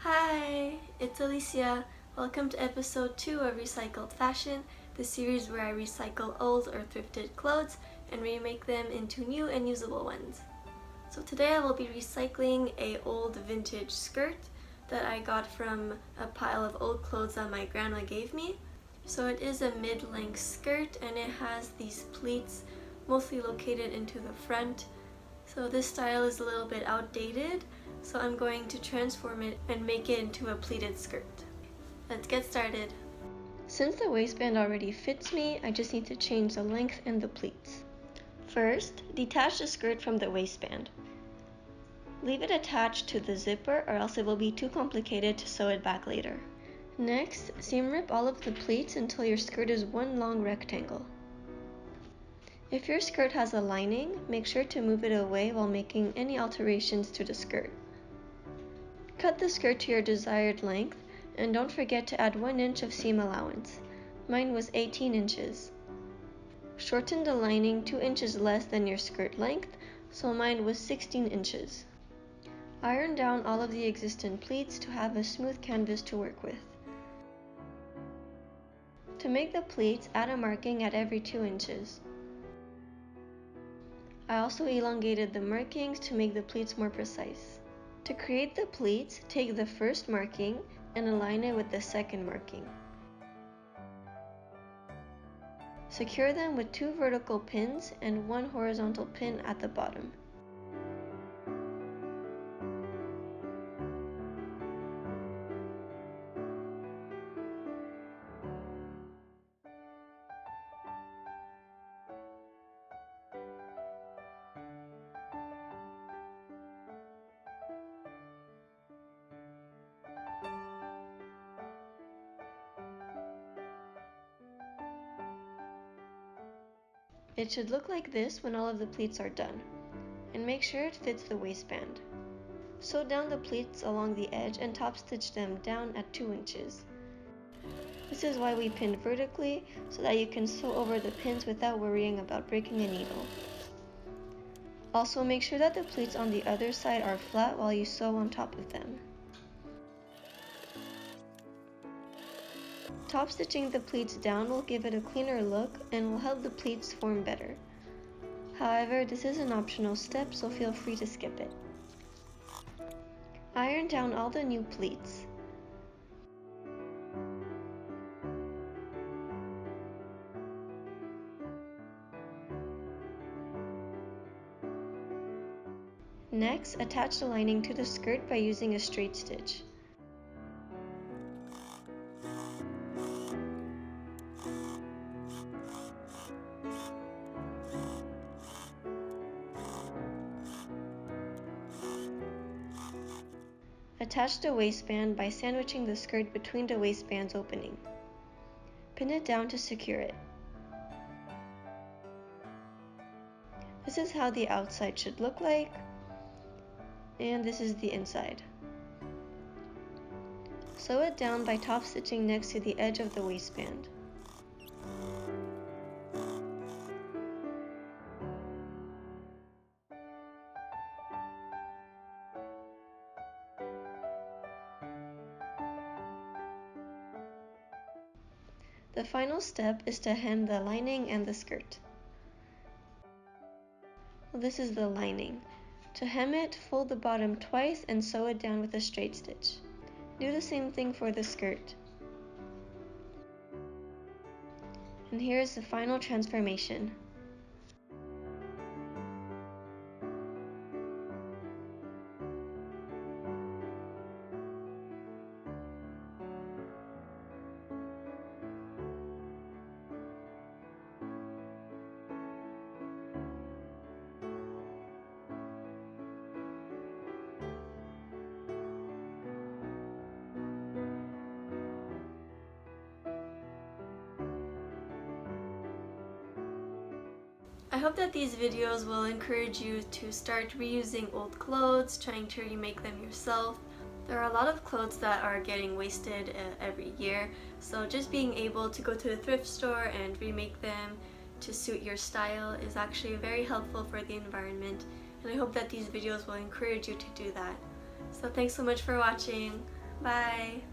Hi, it's Alicia. Welcome to episode 2 of Recycled Fashion, the series where I recycle old or thrifted clothes and remake them into new and usable ones. So today I will be recycling a old vintage skirt that I got from a pile of old clothes that my grandma gave me. So it is a mid-length skirt and it has these pleats mostly located into the front. So this style is a little bit outdated, so I'm going to transform it and make it into a pleated skirt. Let's get started. Since the waistband already fits me, I just need to change the length and the pleats. First, detach the skirt from the waistband. Leave it attached to the zipper or else it will be too complicated to sew it back later. Next, seam rip all of the pleats until your skirt is one long rectangle. If your skirt has a lining, make sure to move it away while making any alterations to the skirt. Cut the skirt to your desired length and don't forget to add 1 inch of seam allowance. Mine was 18 inches. Shorten the lining 2 inches less than your skirt length, so mine was 16 inches. Iron down all of the existing pleats to have a smooth canvas to work with. To make the pleats, add a marking at every 2 inches. I also elongated the markings to make the pleats more precise. To create the pleats, take the first marking and align it with the second marking. Secure them with 2 vertical pins and 1 horizontal pin at the bottom. It should look like this when all of the pleats are done, and make sure it fits the waistband. Sew down the pleats along the edge and top stitch them down at 2 inches. This is why we pin vertically, so that you can sew over the pins without worrying about breaking a needle. Also make sure that the pleats on the other side are flat while you sew on top of them. Top stitching the pleats down will give it a cleaner look and will help the pleats form better. However, this is an optional step, so feel free to skip it. Iron down all the new pleats. Next, attach the lining to the skirt by using a straight stitch. Attach the waistband by sandwiching the skirt between the waistband's opening. Pin it down to secure it. This is how the outside should look like, and this is the inside. Sew it down by top stitching next to the edge of the waistband. The final step is to hem the lining and the skirt. This is the lining. To hem it, fold the bottom twice and sew it down with a straight stitch. Do the same thing for the skirt. And here is the final transformation. I hope that these videos will encourage you to start reusing old clothes, trying to remake them yourself. There are a lot of clothes that are getting wasted every year, so just being able to go to the thrift store and remake them to suit your style is actually very helpful for the environment, and I hope that these videos will encourage you to do that. So thanks so much for watching. Bye!